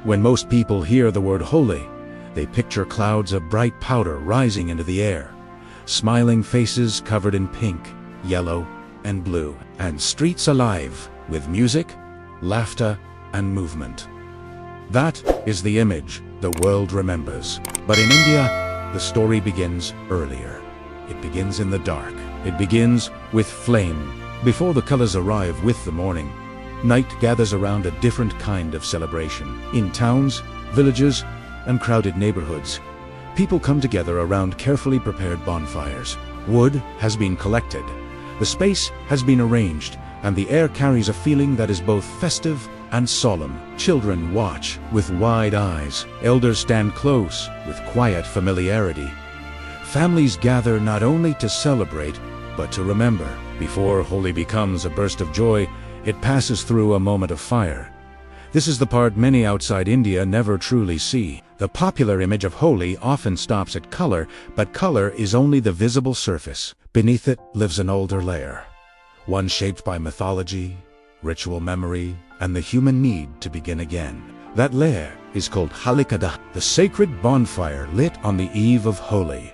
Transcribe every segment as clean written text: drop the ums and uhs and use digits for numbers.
When most people hear the word Holi, they picture clouds of bright powder rising into the air, smiling faces covered in pink, yellow, and blue, and streets alive with music, laughter, and movement. That is the image the world remembers. But in India, the story begins earlier. It begins in the dark. It begins with flame. Before the colors arrive with the morning, night gathers around a different kind of celebration. In towns, villages, and crowded neighborhoods, people come together around carefully prepared bonfires. Wood has been collected, the space has been arranged, and the air carries a feeling that is both festive and solemn. Children watch with wide eyes. Elders stand close with quiet familiarity. Families gather not only to celebrate, but to remember. Before Holi becomes a burst of joy, it passes through a moment of fire. This is the part many outside India never truly see. The popular image of Holi often stops at color, but color is only the visible surface. Beneath it lives an older layer, one shaped by mythology, ritual memory, and the human need to begin again. That layer is called Holika Dahan, the sacred bonfire lit on the eve of Holi.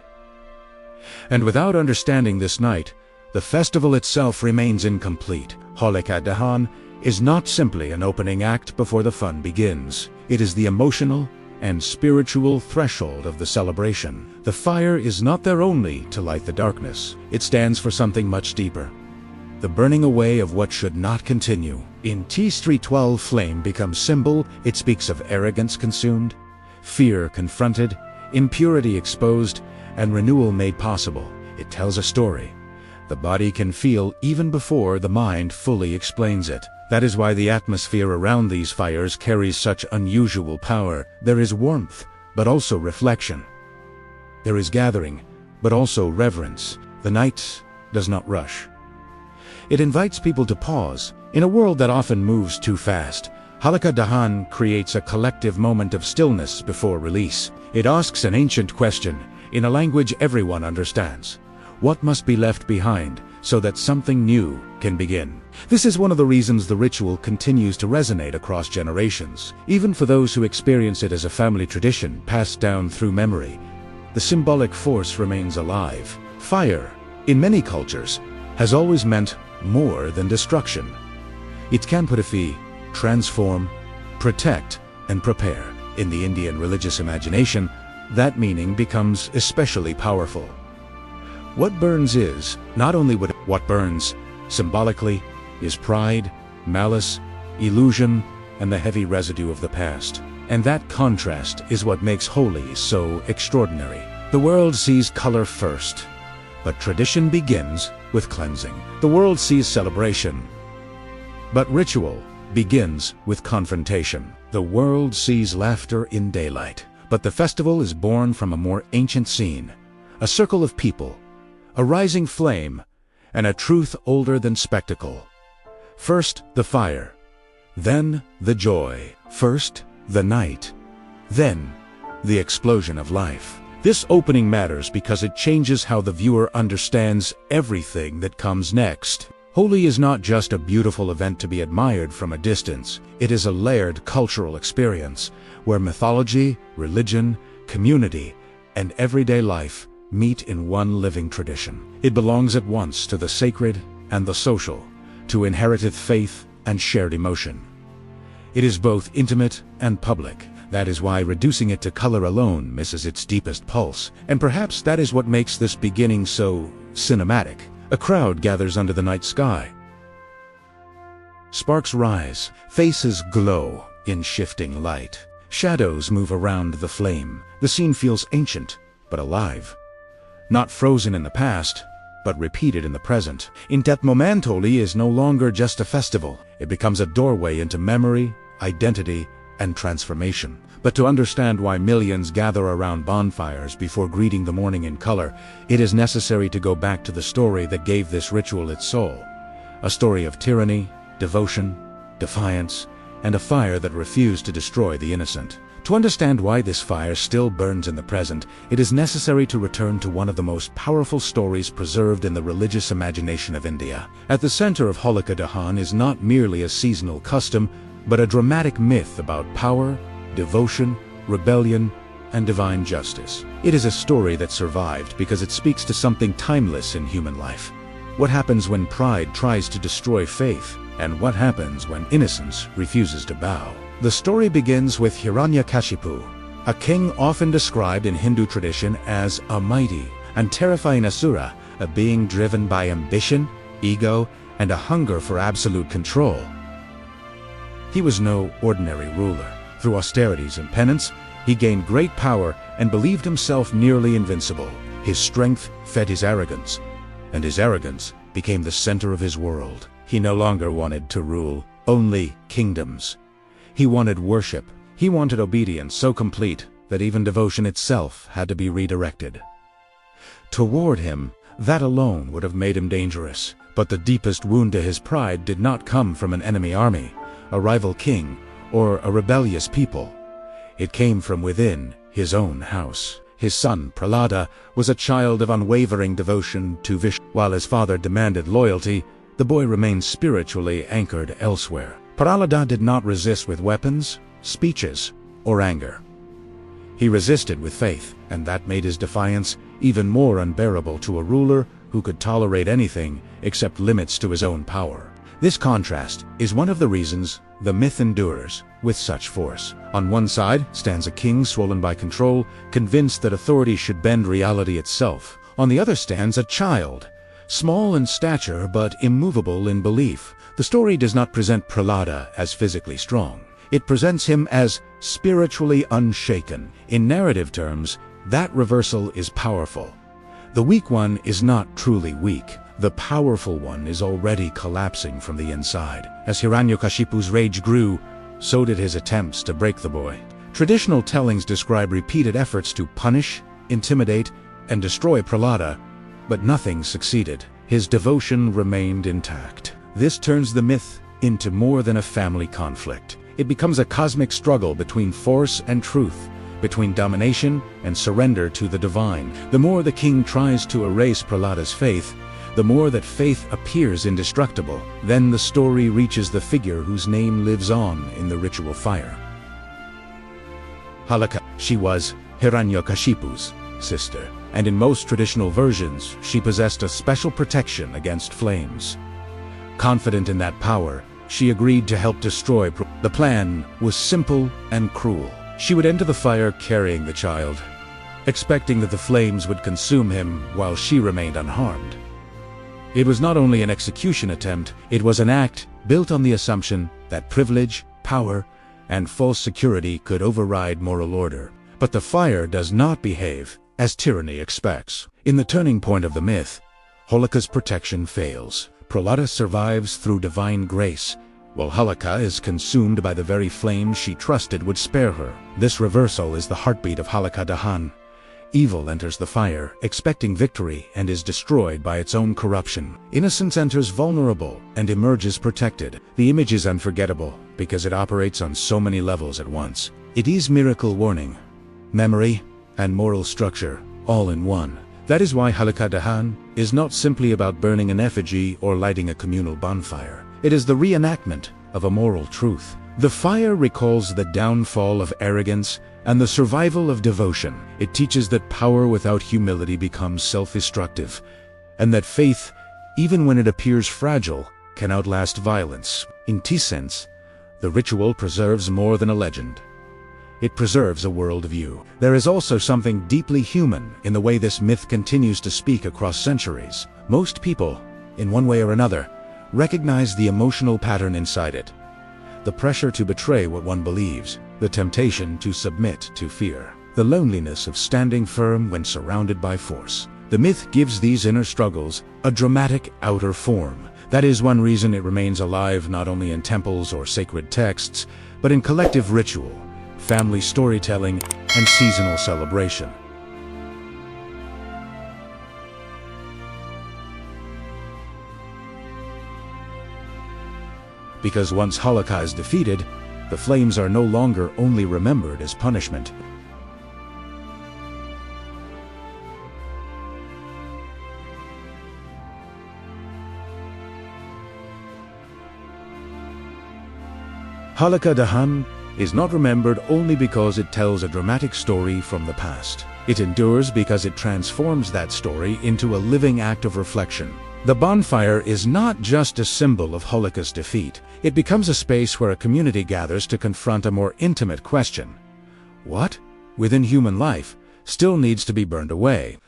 And without understanding this night, the festival itself remains incomplete. Holika Dahan is not simply an opening act before the fun begins. It is the emotional and spiritual threshold of the celebration. The fire is not there only to light the darkness. It stands for something much deeper. The burning away of what should not continue. In T Street 12, flame becomes symbol. It speaks of arrogance consumed, fear confronted, impurity exposed, and renewal made possible. It tells a story the body can feel even before the mind fully explains it. That is why the atmosphere around these fires carries such unusual power. There is warmth, but also reflection. There is gathering, but also reverence. The night does not rush. It invites people to pause. In a world that often moves too fast, Holika Dahan creates a collective moment of stillness before release. It asks an ancient question in a language everyone understands. What must be left behind so that something new can begin? This is one of the reasons the ritual continues to resonate across generations. Even for those who experience it as a family tradition passed down through memory, the symbolic force remains alive. Fire, in many cultures, has always meant more than destruction. It can purify, transform, protect, and prepare. In the Indian religious imagination, that meaning becomes especially powerful. What burns is not only what burns, symbolically, is pride, malice, illusion, and the heavy residue of the past. And that contrast is what makes Holi so extraordinary. The world sees color first, but tradition begins with cleansing. The world sees celebration, but ritual begins with confrontation. The world sees laughter in daylight, but the festival is born from a more ancient scene, a circle of people, a rising flame, and a truth older than spectacle. First the fire, then the joy. First the night, then the explosion of life. This opening matters because it changes how the viewer understands everything that comes next. Holi is not just a beautiful event to be admired from a distance. It is a layered cultural experience where mythology, religion, community, and everyday life meet in one living tradition. It belongs at once to the sacred and the social, to inherited faith and shared emotion. It is both intimate and public. That is why reducing it to color alone misses its deepest pulse. And perhaps that is what makes this beginning so cinematic. A crowd gathers under the night sky. Sparks rise, faces glow in shifting light. Shadows move around the flame. The scene feels ancient, but alive. Not frozen in the past, but repeated in the present. In that moment, Holi is no longer just a festival. It becomes a doorway into memory, identity, and transformation. But to understand why millions gather around bonfires before greeting the morning in color, it is necessary to go back to the story that gave this ritual its soul. A story of tyranny, devotion, defiance, and a fire that refused to destroy the innocent. To understand why this fire still burns in the present, it is necessary to return to one of the most powerful stories preserved in the religious imagination of India. At the center of Holika Dahan is not merely a seasonal custom, but a dramatic myth about power, devotion, rebellion, and divine justice. It is a story that survived because it speaks to something timeless in human life. What happens when pride tries to destroy faith, and what happens when innocence refuses to bow? The story begins with Hiranyakashipu, a king often described in Hindu tradition as a mighty and terrifying asura, a being driven by ambition, ego, and a hunger for absolute control. He was no ordinary ruler. Through austerities and penance, he gained great power and believed himself nearly invincible. His strength fed his arrogance, and his arrogance became the center of his world. He no longer wanted to rule only kingdoms. He wanted worship. He wanted obedience so complete that even devotion itself had to be redirected. Toward him, that alone would have made him dangerous. But the deepest wound to his pride did not come from an enemy army, a rival king, or a rebellious people. It came from within his own house. His son, Prahlada, was a child of unwavering devotion to Vishnu. While his father demanded loyalty, the boy remained spiritually anchored elsewhere. Prahlada did not resist with weapons, speeches, or anger. He resisted with faith, and that made his defiance even more unbearable to a ruler who could tolerate anything except limits to his own power. This contrast is one of the reasons the myth endures with such force. On one side stands a king swollen by control, convinced that authority should bend reality itself. On the other stands a child, small in stature but immovable in belief. The story does not present Prahlada as physically strong. It presents him as spiritually unshaken. In narrative terms, that reversal is powerful. The weak one is not truly weak. The powerful one is already collapsing from the inside. As Hiranyakashipu's rage grew, so did his attempts to break the boy. Traditional tellings describe repeated efforts to punish, intimidate, and destroy Prahlada, but nothing succeeded. His devotion remained intact. This turns the myth into more than a family conflict. It becomes a cosmic struggle between force and truth, between domination and surrender to the divine. The more the king tries to erase Prahlada's faith, the more that faith appears indestructible. Then the story reaches the figure whose name lives on in the ritual fire. Holika. She was Hiranyakashipu's sister, and in most traditional versions, she possessed a special protection against flames. Confident in that power, she agreed to help destroy. The plan was simple and cruel. She would enter the fire carrying the child, expecting that the flames would consume him while she remained unharmed. It was not only an execution attempt, it was an act built on the assumption that privilege, power, and false security could override moral order. But the fire does not behave as tyranny expects. In the turning point of the myth, Holika's protection fails. Prahlada survives through divine grace, while Holika is consumed by the very flames she trusted would spare her. This reversal is the heartbeat of Holika Dahan. Evil enters the fire, expecting victory, and is destroyed by its own corruption. Innocence enters vulnerable and emerges protected. The image is unforgettable because it operates on so many levels at once. It is miracle warning, memory, and moral structure, all in one. That is why Holika Dahan is not simply about burning an effigy or lighting a communal bonfire. It is the reenactment of a moral truth. The fire recalls the downfall of arrogance and the survival of devotion. It teaches that power without humility becomes self-destructive, and that faith, even when it appears fragile, can outlast violence. In this sense, the ritual preserves more than a legend. It preserves a worldview. There is also something deeply human in the way this myth continues to speak across centuries. Most people, in one way or another, recognize the emotional pattern inside it. The pressure to betray what one believes, the temptation to submit to fear, the loneliness of standing firm when surrounded by force. The myth gives these inner struggles a dramatic outer form. That is one reason it remains alive not only in temples or sacred texts, but in collective ritual, family storytelling, and seasonal celebration. Because once Holika is defeated, the flames are no longer only remembered as punishment. Holika Dahan is not remembered only because it tells a dramatic story from the past. It endures because it transforms that story into a living act of reflection. The bonfire is not just a symbol of Holika's defeat. It becomes a space where a community gathers to confront a more intimate question. What, within human life, still needs to be burned away?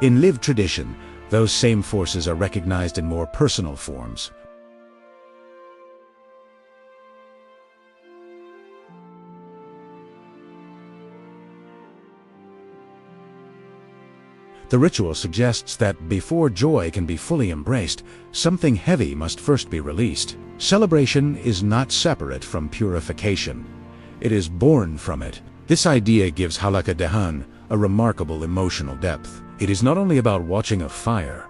In lived tradition, those same forces are recognized in more personal forms. The ritual suggests that before joy can be fully embraced, something heavy must first be released. Celebration is not separate from purification. It is born from it. This idea gives Holika Dahan a remarkable emotional depth. It is not only about watching a fire.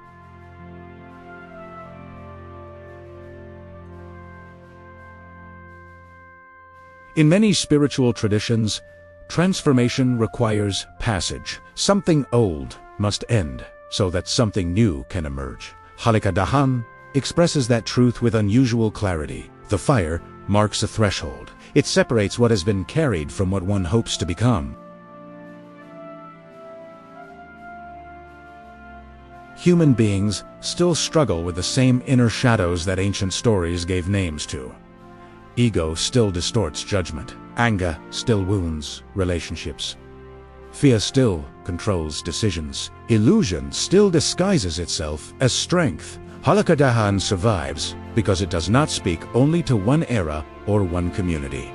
In many spiritual traditions, transformation requires passage. Something old must end so that something new can emerge. Holika Dahan expresses that truth with unusual clarity. The fire marks a threshold. It separates what has been carried from what one hopes to become. Human beings still struggle with the same inner shadows that ancient stories gave names to. Ego still distorts judgment. Anger still wounds relationships. Fear still controls decisions. Illusion still disguises itself as strength. Holika Dahan survives because it does not speak only to one era or one community.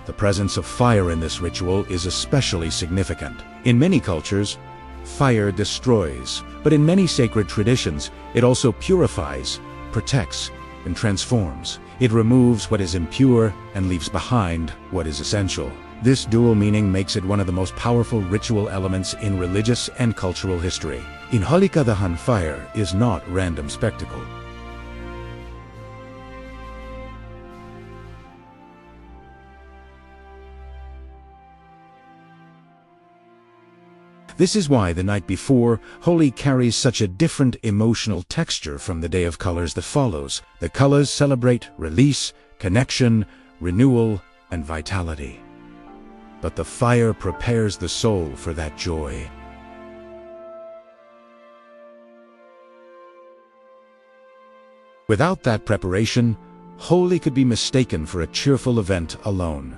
The presence of fire in this ritual is especially significant. In many cultures, fire destroys, but in many sacred traditions, it also purifies, protects, and transforms. It removes what is impure and leaves behind what is essential. This dual meaning makes it one of the most powerful ritual elements in religious and cultural history. In Holika Dahan, fire is not random spectacle. This is why the night before, Holi carries such a different emotional texture from the day of colors that follows. The colors celebrate release, connection, renewal, and vitality. But the fire prepares the soul for that joy. Without that preparation, Holi could be mistaken for a cheerful event alone.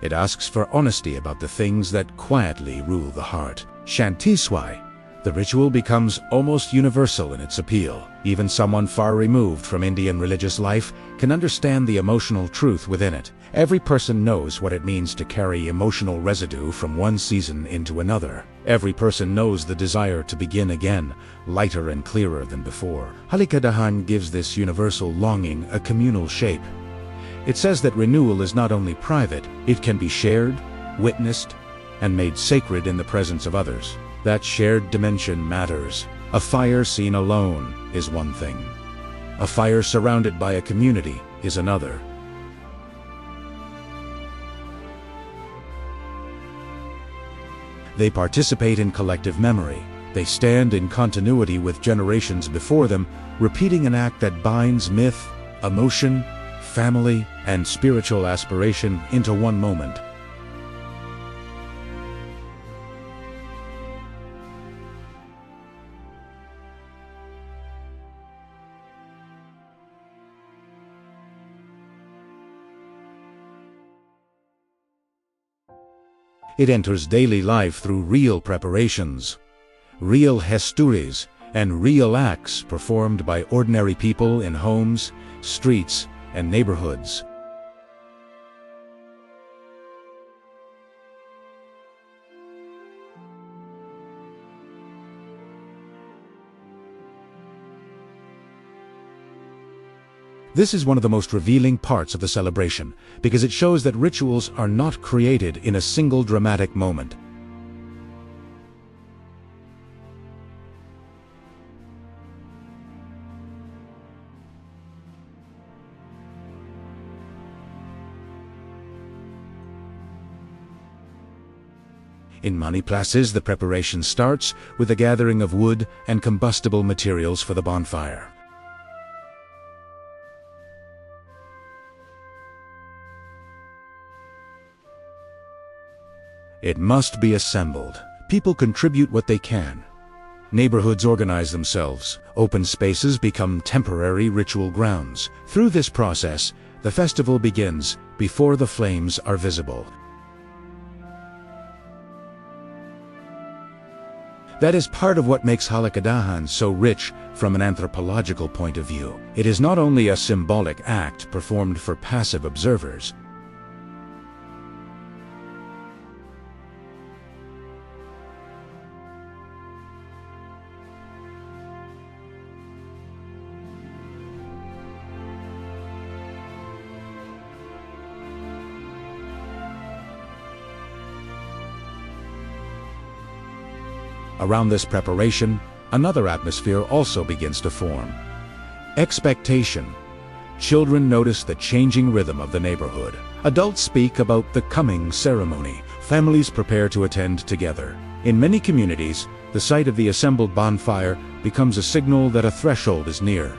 It asks for honesty about the things that quietly rule the heart. Shantiswai, the ritual becomes almost universal in its appeal. Even someone far removed from Indian religious life can understand the emotional truth within it. Every person knows what it means to carry emotional residue from one season into another. Every person knows the desire to begin again, lighter and clearer than before. Holika Dahan gives this universal longing a communal shape. It says that renewal is not only private, it can be shared, witnessed, and made sacred in the presence of others. That shared dimension matters. A fire seen alone is one thing. A fire surrounded by a community is another. They participate in collective memory. They stand in continuity with generations before them, repeating an act that binds myth, emotion, family, and spiritual aspiration into one moment. It enters daily life through real preparations, real histories, and real acts performed by ordinary people in homes, streets, and neighborhoods. This is one of the most revealing parts of the celebration, because it shows that rituals are not created in a single dramatic moment. In many places, the preparation starts with the gathering of wood and combustible materials for the bonfire. It must be assembled. People contribute what they can. Neighborhoods organize themselves. Open spaces become temporary ritual grounds. Through this process, the festival begins before the flames are visible. That is part of what makes Holika Dahan so rich from an anthropological point of view. It is not only a symbolic act performed for passive observers. Around this preparation, another atmosphere also begins to form. Expectation. Children notice the changing rhythm of the neighborhood. Adults speak about the coming ceremony. Families prepare to attend together. In many communities, the sight of the assembled bonfire becomes a signal that a threshold is near.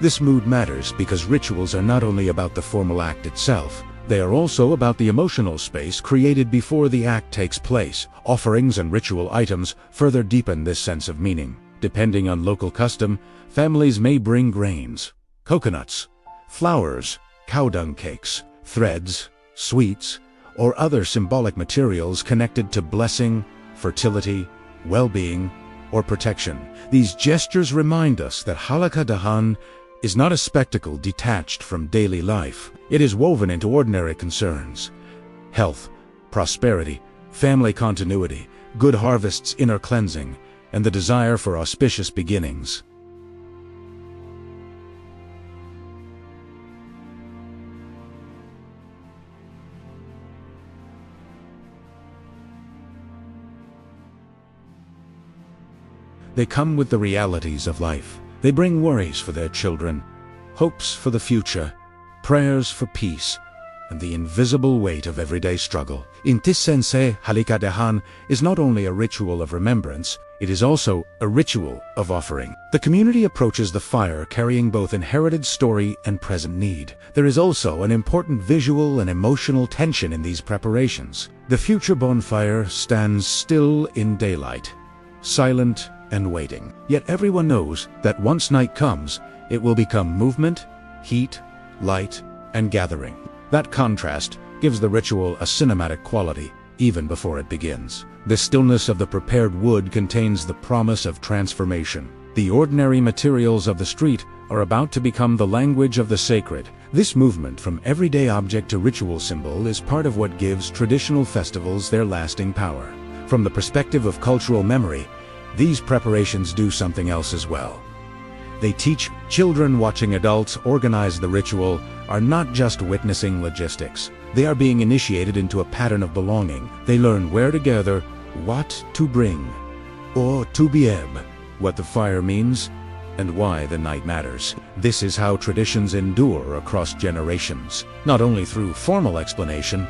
This mood matters because rituals are not only about the formal act itself, they are also about the emotional space created before the act takes place. Offerings and ritual items further deepen this sense of meaning. Depending on local custom, families may bring grains, coconuts, flowers, cow dung cakes, threads, sweets, or other symbolic materials connected to blessing, fertility, well-being, or protection. These gestures remind us that Holika Dahan is not a spectacle detached from daily life. It is woven into ordinary concerns: health, prosperity, family continuity, good harvests, inner cleansing, and the desire for auspicious beginnings. They come with the realities of life. They bring worries for their children, hopes for the future, prayers for peace, and the invisible weight of everyday struggle. In this sense, Holika Dahan is not only a ritual of remembrance, it is also a ritual of offering. The community approaches the fire carrying both inherited story and present need. There is also an important visual and emotional tension in these preparations. The future bonfire stands still in daylight, silent and waiting. Yet everyone knows that once night comes, it will become movement, heat, light, and gathering. That contrast gives the ritual a cinematic quality even before it begins. The stillness of the prepared wood contains the promise of transformation. The ordinary materials of the street are about to become the language of the sacred. This movement from everyday object to ritual symbol is part of what gives traditional festivals their lasting power. From the perspective of cultural memory, these preparations do something else as well. They teach children watching adults organize the ritual are not just witnessing logistics. They are being initiated into a pattern of belonging. They learn where to gather, what to bring, or to bieb, what the fire means, and why the night matters. This is how traditions endure across generations, not only through formal explanation,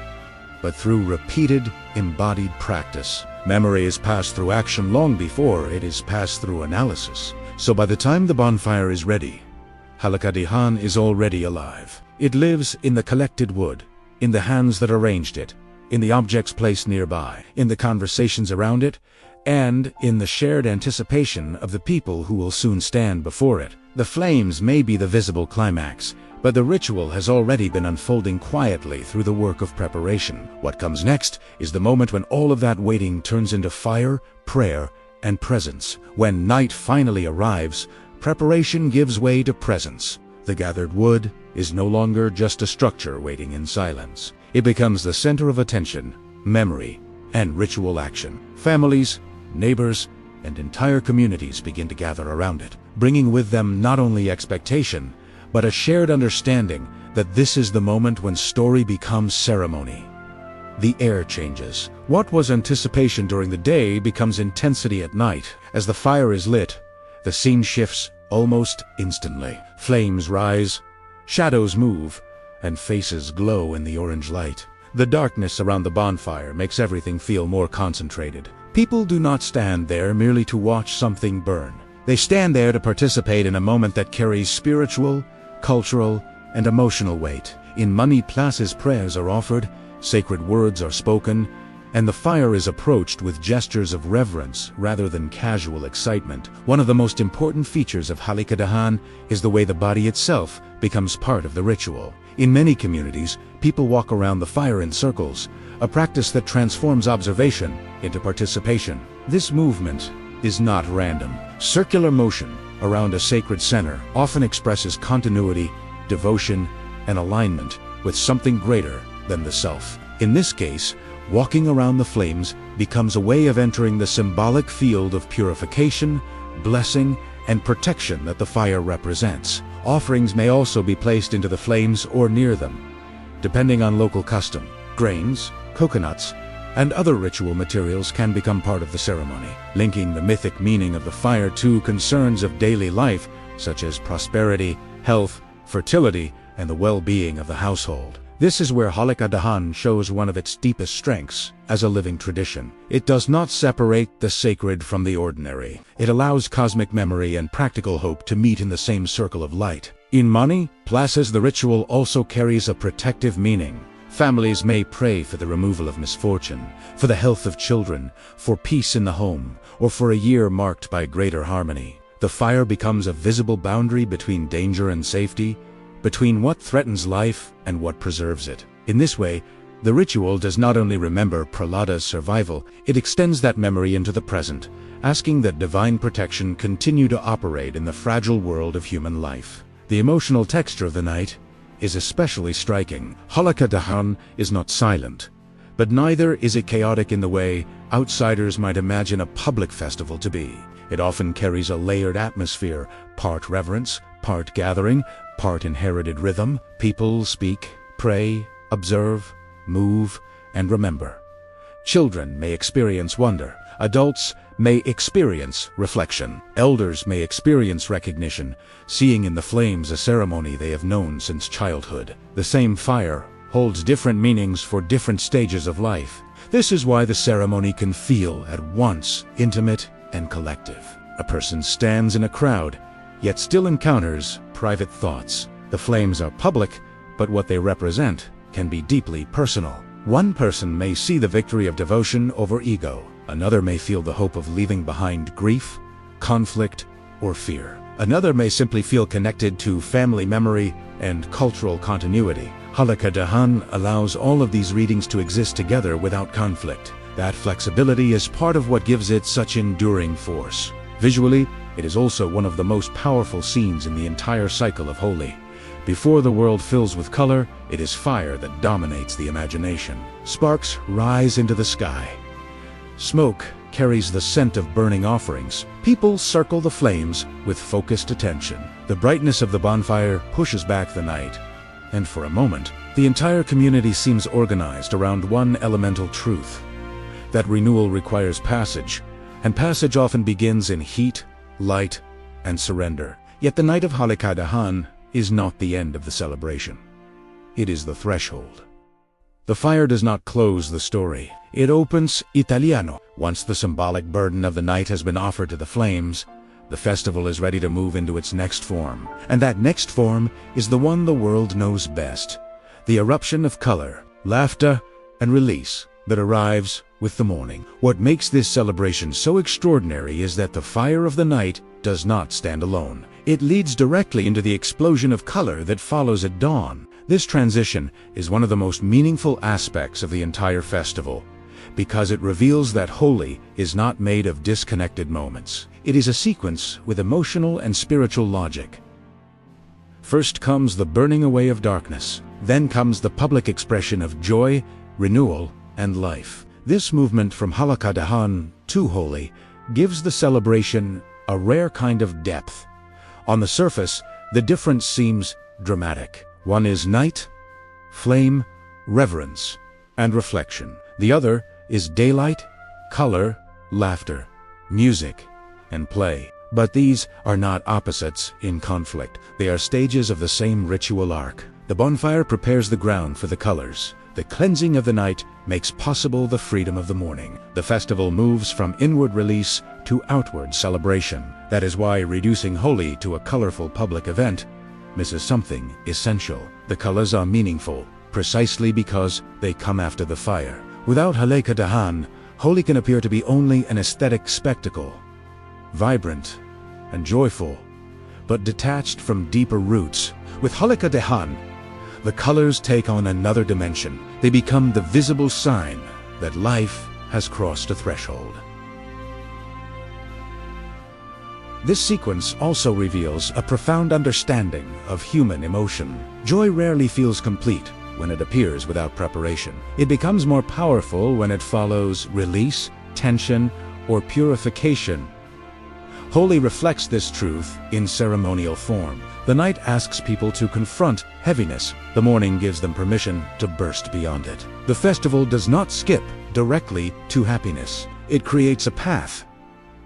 but through repeated, embodied practice. Memory is passed through action long before it is passed through analysis. So by the time the bonfire is ready, Holika Dahan is already alive. It lives in the collected wood, in the hands that arranged it, in the objects placed nearby, in the conversations around it, and in the shared anticipation of the people who will soon stand before it. The flames may be the visible climax, but the ritual has already been unfolding quietly through the work of preparation. What comes next is the moment when all of that waiting turns into fire, prayer, and presence. When night finally arrives, preparation gives way to presence. The gathered wood is no longer just a structure waiting in silence. It becomes the center of attention, memory, and ritual action. Families, neighbors, and entire communities begin to gather around it, bringing with them not only expectation, but a shared understanding that this is the moment when story becomes ceremony. The air changes. What was anticipation during the day becomes intensity at night. As the fire is lit, the scene shifts almost instantly. Flames rise, shadows move, and faces glow in the orange light. The darkness around the bonfire makes everything feel more concentrated. People do not stand there merely to watch something burn. They stand there to participate in a moment that carries spiritual, cultural, and emotional weight. In many places, prayers are offered, sacred words are spoken, and the fire is approached with gestures of reverence rather than casual excitement. One of the most important features of Holika Dahan is the way the body itself becomes part of the ritual. In many communities, people walk around the fire in circles, a practice that transforms observation into participation. This movement is not random. Circular motion around a sacred center often expresses continuity, devotion, and alignment with something greater than the self. In this case, walking around the flames becomes a way of entering the symbolic field of purification, blessing, and protection that the fire represents. Offerings may also be placed into the flames or near them, depending on local custom. Grains, coconuts, and other ritual materials can become part of the ceremony, linking the mythic meaning of the fire to concerns of daily life, such as prosperity, health, fertility, and the well-being of the household. This is where Holika Dahan shows one of its deepest strengths as a living tradition. It does not separate the sacred from the ordinary. It allows cosmic memory and practical hope to meet in the same circle of light. In many places, the ritual also carries a protective meaning. Families may pray for the removal of misfortune, for the health of children, for peace in the home, or for a year marked by greater harmony. The fire becomes a visible boundary between danger and safety, between what threatens life and what preserves it. In this way, the ritual does not only remember Prahlada's survival, it extends that memory into the present, asking that divine protection continue to operate in the fragile world of human life. The emotional texture of the night is especially striking. Holika Dahan is not silent, but neither is it chaotic in the way outsiders might imagine a public festival to be. It often carries a layered atmosphere, part reverence, part gathering, part inherited rhythm. People speak, pray, observe, move, and remember. Children may experience wonder. Adults may experience reflection. Elders may experience recognition, seeing in the flames a ceremony they have known since childhood. The same fire holds different meanings for different stages of life. This is why the ceremony can feel at once intimate and collective. A person stands in a crowd, yet still encounters private thoughts. The flames are public, but what they represent can be deeply personal. One person may see the victory of devotion over ego. Another may feel the hope of leaving behind grief, conflict, or fear. Another may simply feel connected to family memory and cultural continuity. Holika Dahan allows all of these readings to exist together without conflict. That flexibility is part of what gives it such enduring force. Visually, it is also one of the most powerful scenes in the entire cycle of Holi. Before the world fills with color, it is fire that dominates the imagination. Sparks rise into the sky. Smoke carries the scent of burning offerings. People circle the flames with focused attention. The brightness of the bonfire pushes back the night, and for a moment, the entire community seems organized around one elemental truth: that renewal requires passage, and passage often begins in heat, light, and surrender. Yet the night of Holika Dahan is not the end of the celebration. It is the threshold. The fire does not close the story. It opens Italiano. Once the symbolic burden of the night has been offered to the flames, the festival is ready to move into its next form. And that next form is the one the world knows best: the eruption of color, laughter, and release that arrives with the morning. What makes this celebration so extraordinary is that the fire of the night does not stand alone. It leads directly into the explosion of color that follows at dawn. This transition is one of the most meaningful aspects of the entire festival, because it reveals that Holi is not made of disconnected moments. It is a sequence with emotional and spiritual logic. First comes the burning away of darkness. Then comes the public expression of joy, renewal, and life. This movement from Holika Dahan to Holi gives the celebration a rare kind of depth. On the surface, the difference seems dramatic. One is night, flame, reverence, and reflection. The other is daylight, color, laughter, music, and play. But these are not opposites in conflict. They are stages of the same ritual arc. The bonfire prepares the ground for the colors. The cleansing of the night makes possible the freedom of the morning. The festival moves from inward release to outward celebration. That is why reducing Holi to a colorful public event misses something essential. The colors are meaningful, precisely because they come after the fire. Without Holika Dahan, Holi can appear to be only an aesthetic spectacle, vibrant and joyful, but detached from deeper roots. With Holika Dahan, the colors take on another dimension. They become the visible sign that life has crossed a threshold. This sequence also reveals a profound understanding of human emotion. Joy rarely feels complete when it appears without preparation. It becomes more powerful when it follows release, tension, or purification. Holi reflects this truth in ceremonial form. The night asks people to confront heaviness. The morning gives them permission to burst beyond it. The festival does not skip directly to happiness. It creates a path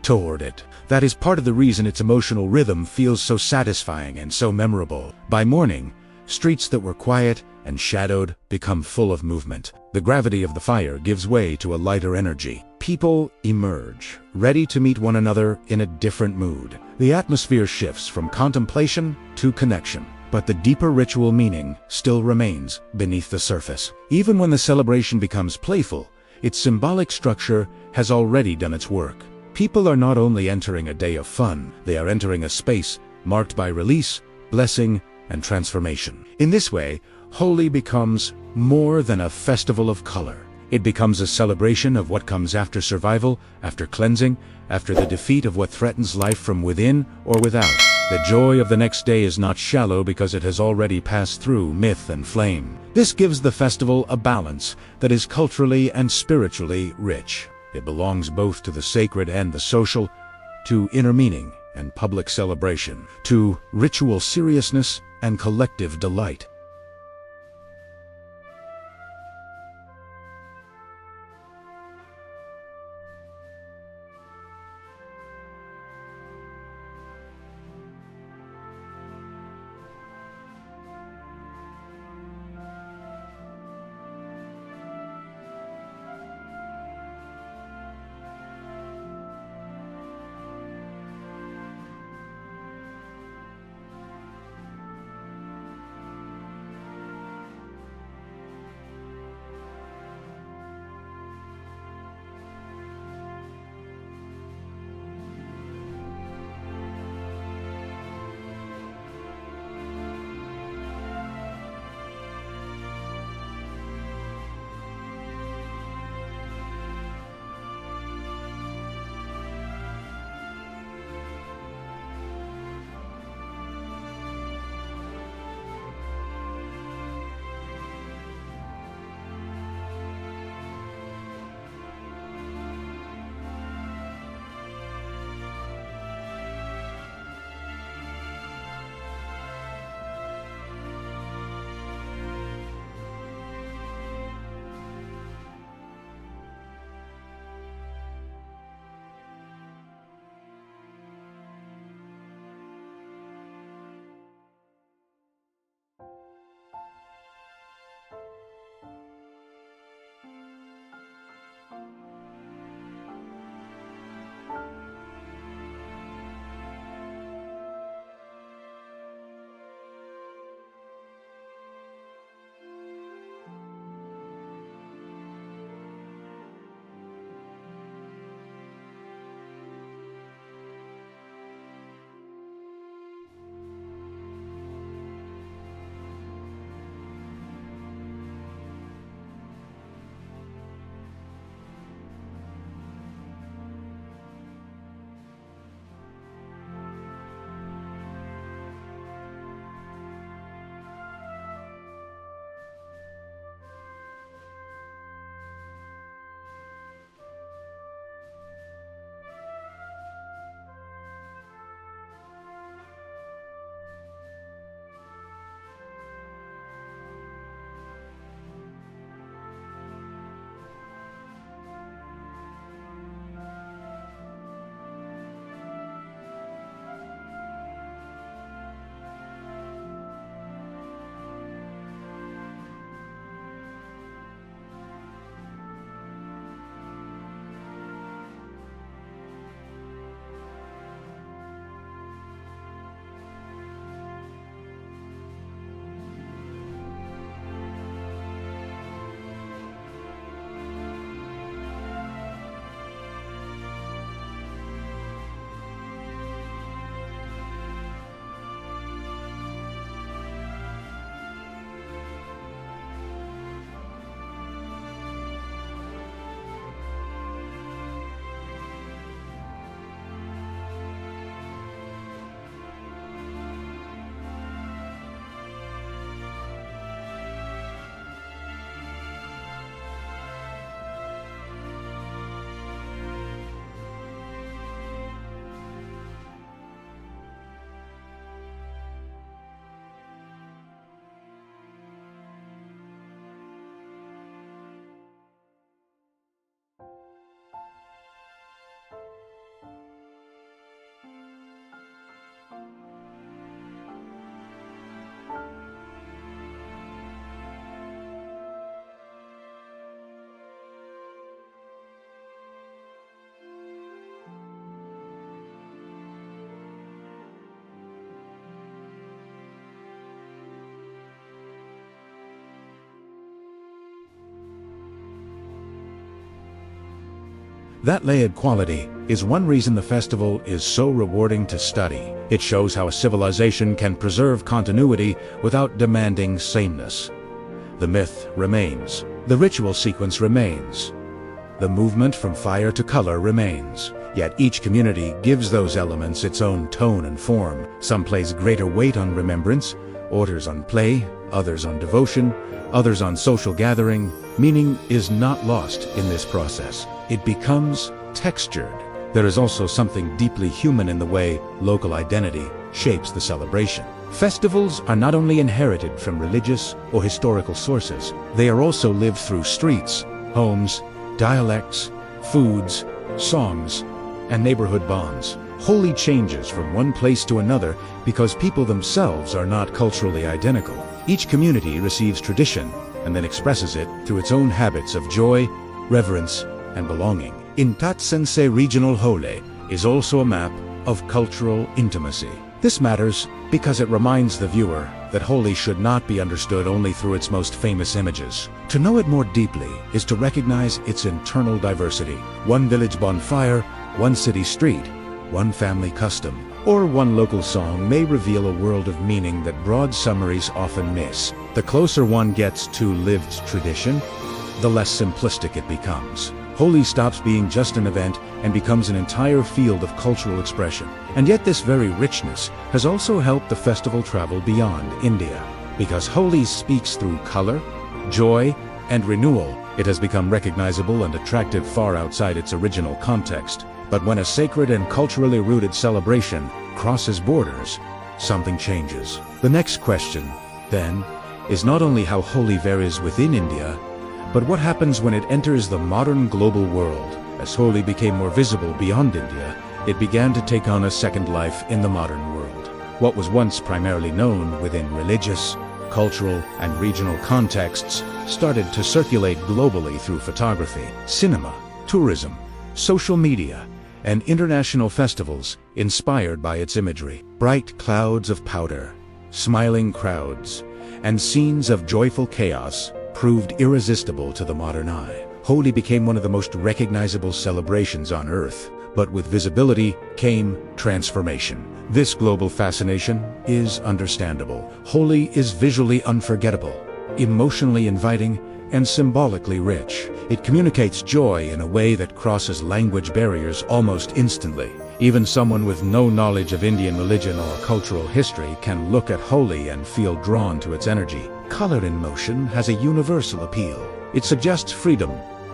toward it. That is part of the reason its emotional rhythm feels so satisfying and so memorable. By morning, streets that were quiet and shadowed become full of movement. The gravity of the fire gives way to a lighter energy. People emerge, ready to meet one another in a different mood. The atmosphere shifts from contemplation to connection, but the deeper ritual meaning still remains beneath the surface. Even when the celebration becomes playful, its symbolic structure has already done its work. People are not only entering a day of fun, they are entering a space marked by release, blessing, and transformation. In this way, Holi becomes more than a festival of color. It becomes a celebration of what comes after survival, after cleansing, after the defeat of what threatens life from within or without. The joy of the next day is not shallow because it has already passed through myth and flame. This gives the festival a balance that is culturally and spiritually rich. It belongs both to the sacred and the social, to inner meaning and public celebration, to ritual seriousness and collective delight. That layered quality is one reason the festival is so rewarding to study. It shows how a civilization can preserve continuity without demanding sameness. The myth remains. The ritual sequence remains. The movement from fire to color remains. Yet each community gives those elements its own tone and form. Some place greater weight on remembrance, others on play, others on devotion, others on social gathering. Meaning is not lost in this process. It becomes textured. There is also something deeply human in the way local identity shapes the celebration. Festivals are not only inherited from religious or historical sources, they are also lived through streets, homes, dialects, foods, songs, and neighborhood bonds. Holi changes from one place to another because people themselves are not culturally identical. Each community receives tradition and then expresses it through its own habits of joy, reverence, and belonging. Intatsense Regional Holi is also a map of cultural intimacy. This matters because it reminds the viewer that Holi should not be understood only through its most famous images. To know it more deeply is to recognize its internal diversity. One village bonfire, one city street, one family custom, or one local song may reveal a world of meaning that broad summaries often miss. The closer one gets to lived tradition, the less simplistic it becomes. Holi stops being just an event and becomes an entire field of cultural expression. And yet this very richness has also helped the festival travel beyond India. Because Holi speaks through color, joy, and renewal, it has become recognizable and attractive far outside its original context. But when a sacred and culturally rooted celebration crosses borders, something changes. The next question, then, is not only how Holi varies within India, but what happens when it enters the modern global world. As Holi became more visible beyond India, it began to take on a second life in the modern world. What was once primarily known within religious, cultural, and regional contexts started to circulate globally through photography, cinema, tourism, social media, and international festivals inspired by its imagery. Bright clouds of powder, smiling crowds, and scenes of joyful chaos proved irresistible to the modern eye. Holi became one of the most recognizable celebrations on Earth, but with visibility came transformation. This global fascination is understandable. Holi is visually unforgettable, emotionally inviting, and symbolically rich. It communicates joy in a way that crosses language barriers almost instantly. Even someone with no knowledge of Indian religion or cultural history can look at Holi and feel drawn to its energy. Color in motion has a universal appeal. It suggests freedom,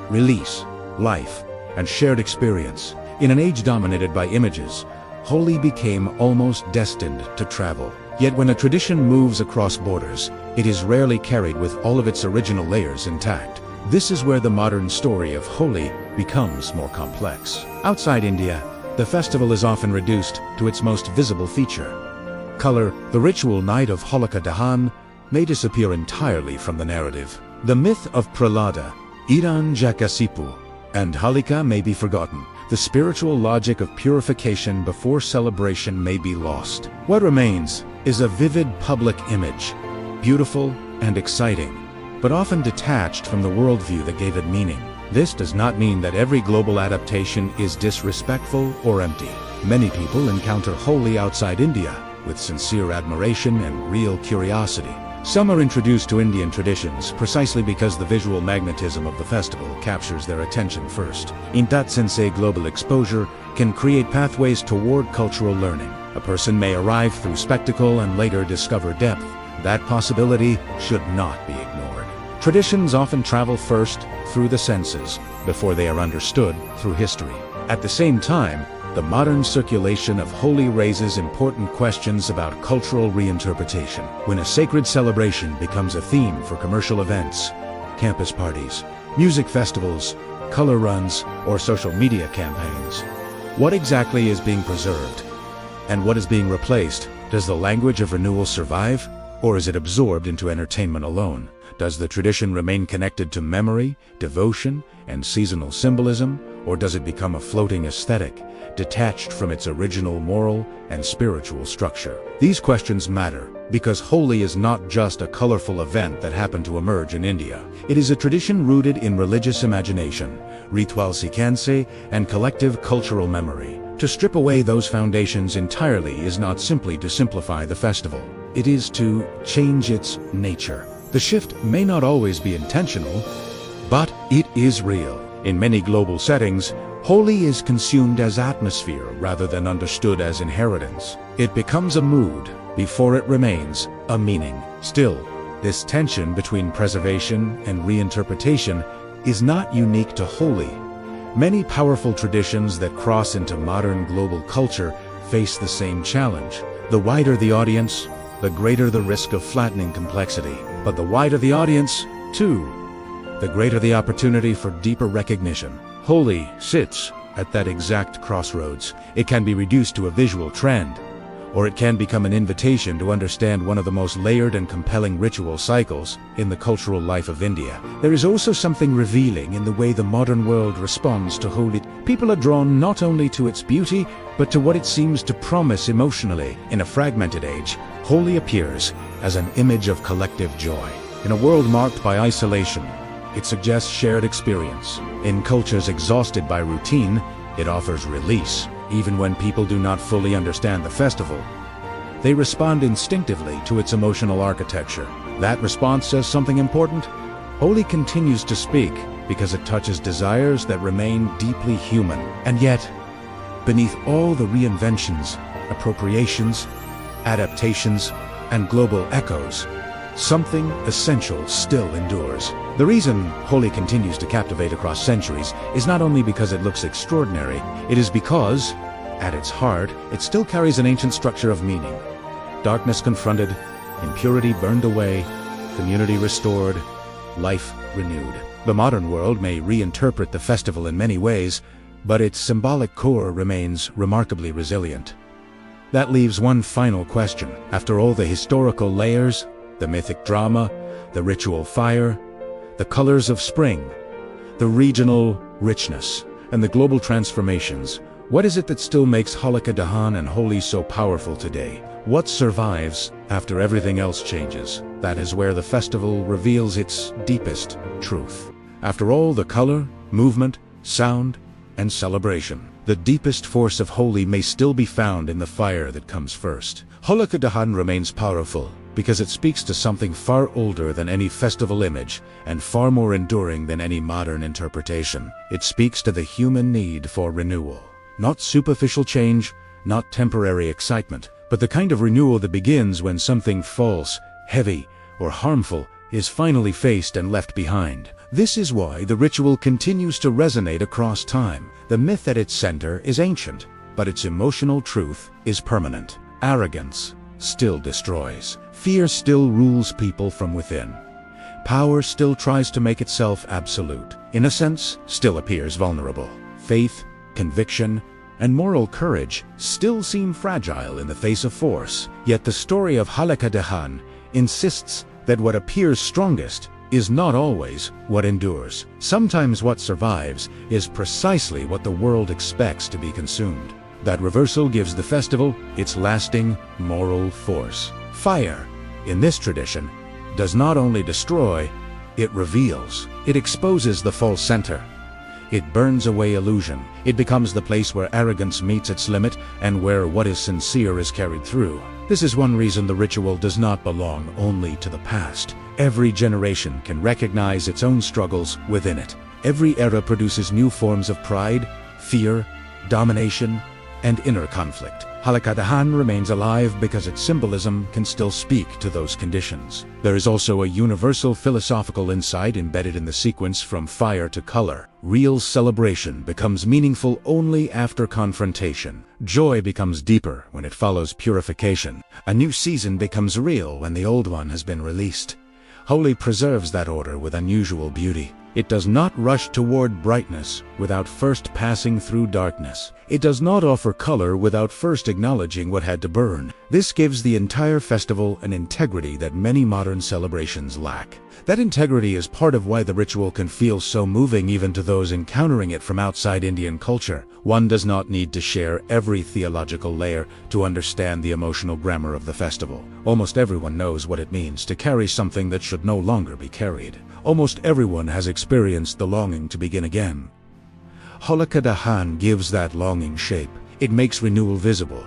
release, life, and shared experience. In an age dominated by images, Holi became almost destined to travel. Yet when a tradition moves across borders, it is rarely carried with all of its original layers intact. This is where the modern story of Holi becomes more complex. Outside India, the festival is often reduced to its most visible feature. Color, the ritual night of Holika Dahan, may disappear entirely from the narrative. The myth of Prahlada, Hiranyakashipu, and Holika may be forgotten. The spiritual logic of purification before celebration may be lost. What remains is a vivid public image, beautiful and exciting, but often detached from the worldview that gave it meaning. This does not mean that every global adaptation is disrespectful or empty. Many people encounter Holi outside India with sincere admiration and real curiosity. Some are introduced to Indian traditions precisely because the visual magnetism of the festival captures their attention first. In that sense, global exposure can create pathways toward cultural learning. A person may arrive through spectacle and later discover depth. That possibility should not be ignored. Traditions often travel first through the senses before they are understood through history. At the same time, the modern circulation of Holi raises important questions about cultural reinterpretation. When a sacred celebration becomes a theme for commercial events, campus parties, music festivals, color runs, or social media campaigns, what exactly is being preserved? And what is being replaced? Does the language of renewal survive? Or is it absorbed into entertainment alone? Does the tradition remain connected to memory, devotion, and seasonal symbolism? Or does it become a floating aesthetic, detached from its original moral and spiritual structure? These questions matter because Holi is not just a colorful event that happened to emerge in India. It is a tradition rooted in religious imagination, ritual sequence, and collective cultural memory. To strip away those foundations entirely is not simply to simplify the festival. It is to change its nature. The shift may not always be intentional, but it is real. In many global settings, Holi is consumed as atmosphere rather than understood as inheritance. It becomes a mood before it remains a meaning. Still, this tension between preservation and reinterpretation is not unique to Holi. Many powerful traditions that cross into modern global culture face the same challenge. The wider the audience, the greater the risk of flattening complexity. But the wider the audience, too, the greater the opportunity for deeper recognition. Holi sits at that exact crossroads. It can be reduced to a visual trend, or it can become an invitation to understand one of the most layered and compelling ritual cycles in the cultural life of India. There is also something revealing in the way the modern world responds to Holi. People are drawn not only to its beauty, but to what it seems to promise emotionally. In a fragmented age, Holi appears as an image of collective joy. In a world marked by isolation, it suggests shared experience. In cultures exhausted by routine, it offers release. Even when people do not fully understand the festival, they respond instinctively to its emotional architecture. That response says something important. Holi continues to speak because it touches desires that remain deeply human. And yet, beneath all the reinventions, appropriations, adaptations, and global echoes, something essential still endures. The reason Holi continues to captivate across centuries is not only because it looks extraordinary, it is because, at its heart, it still carries an ancient structure of meaning. Darkness confronted, impurity burned away, community restored, life renewed. The modern world may reinterpret the festival in many ways, but its symbolic core remains remarkably resilient. That leaves one final question. After all the historical layers, the mythic drama, the ritual fire, the colors of spring, the regional richness, and the global transformations, what is it that still makes Holika Dahan and Holi so powerful today? What survives after everything else changes? That is where the festival reveals its deepest truth. After all the color, movement, sound, and celebration, the deepest force of Holi may still be found in the fire that comes first. Holika Dahan remains powerful because it speaks to something far older than any festival image and far more enduring than any modern interpretation. It speaks to the human need for renewal. Not superficial change, not temporary excitement, but the kind of renewal that begins when something false, heavy, or harmful is finally faced and left behind. This is why the ritual continues to resonate across time. The myth at its center is ancient, but its emotional truth is permanent. Arrogance still destroys. Fear still rules people from within. Power still tries to make itself absolute. Innocence still appears vulnerable. Faith, conviction, and moral courage still seem fragile in the face of force. Yet the story of Holika Dahan insists that what appears strongest is not always what endures. Sometimes what survives is precisely what the world expects to be consumed. That reversal gives the festival its lasting moral force. Fire, in this tradition, does not only destroy, it reveals. It exposes the false center. It burns away illusion. It becomes the place where arrogance meets its limit and where what is sincere is carried through. This is one reason the ritual does not belong only to the past. Every generation can recognize its own struggles within it. Every era produces new forms of pride, fear, domination, and inner conflict. Holika Dahan remains alive because its symbolism can still speak to those conditions. There is also a universal philosophical insight embedded in the sequence from fire to color. Real celebration becomes meaningful only after confrontation. Joy becomes deeper when it follows purification. A new season becomes real when the old one has been released. Holi preserves that order with unusual beauty. It does not rush toward brightness without first passing through darkness. It does not offer color without first acknowledging what had to burn. This gives the entire festival an integrity that many modern celebrations lack. That integrity is part of why the ritual can feel so moving even to those encountering it from outside Indian culture. One does not need to share every theological layer to understand the emotional grammar of the festival. Almost everyone knows what it means to carry something that should no longer be carried. Almost everyone has experienced the longing to begin again. Holika Dahan gives that longing shape. It makes renewal visible.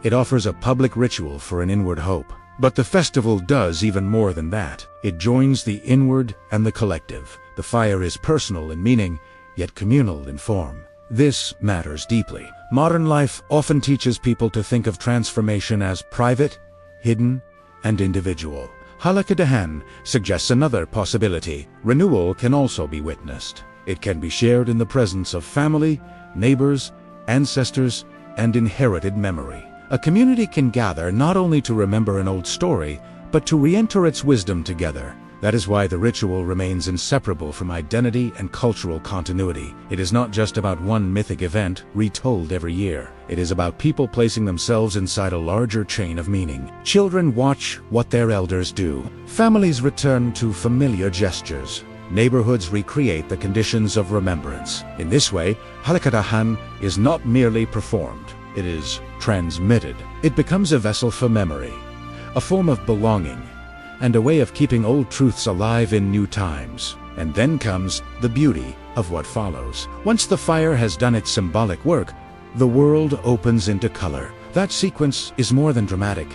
It offers a public ritual for an inward hope. But the festival does even more than that. It joins the inward and the collective. The fire is personal in meaning, yet communal in form. This matters deeply. Modern life often teaches people to think of transformation as private, hidden, and individual. Holika Dahan suggests another possibility. Renewal can also be witnessed. It can be shared in the presence of family, neighbors, ancestors, and inherited memory. A community can gather not only to remember an old story, but to re-enter its wisdom together. That is why the ritual remains inseparable from identity and cultural continuity. It is not just about one mythic event retold every year. It is about people placing themselves inside a larger chain of meaning. Children watch what their elders do. Families return to familiar gestures. Neighborhoods recreate the conditions of remembrance. In this way, Holika Dahan is not merely performed. It is transmitted. It becomes a vessel for memory, a form of belonging, and a way of keeping old truths alive in new times. And then comes the beauty of what follows. Once the fire has done its symbolic work, the world opens into color. That sequence is more than dramatic.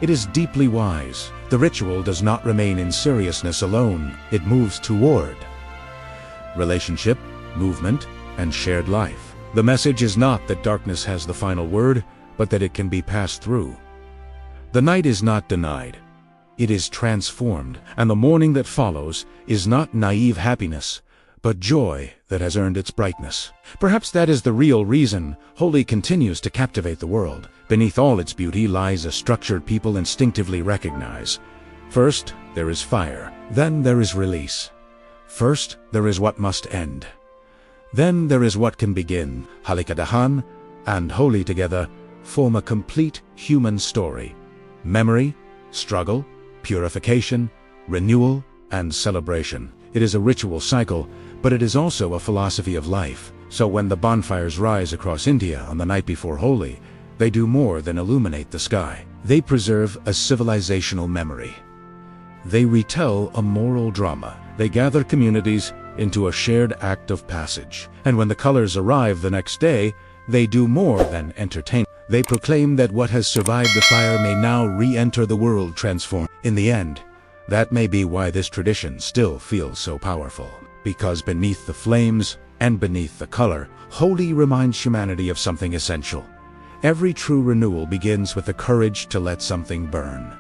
It is deeply wise. The ritual does not remain in seriousness alone. It moves toward relationship, movement, and shared life. The message is not that darkness has the final word, but that it can be passed through. The night is not denied. It is transformed, and the morning that follows is not naive happiness, but joy that has earned its brightness. Perhaps that is the real reason Holi continues to captivate the world. Beneath all its beauty lies a structure people instinctively recognize. First, there is fire. Then there is release. First, there is what must end. Then there is what can begin. Holika Dahan and Holi together form a complete human story. Memory, struggle, purification, renewal, and celebration. It is a ritual cycle, but it is also a philosophy of life. So when the bonfires rise across India on the night before Holi, they do more than illuminate the sky. They preserve a civilizational memory. They retell a moral drama. They gather communities into a shared act of passage. And when the colors arrive the next day, they do more than entertain. They proclaim that what has survived the fire may now re-enter the world transformed. In the end, that may be why this tradition still feels so powerful. Because beneath the flames and beneath the color, Holi reminds humanity of something essential. Every true renewal begins with the courage to let something burn.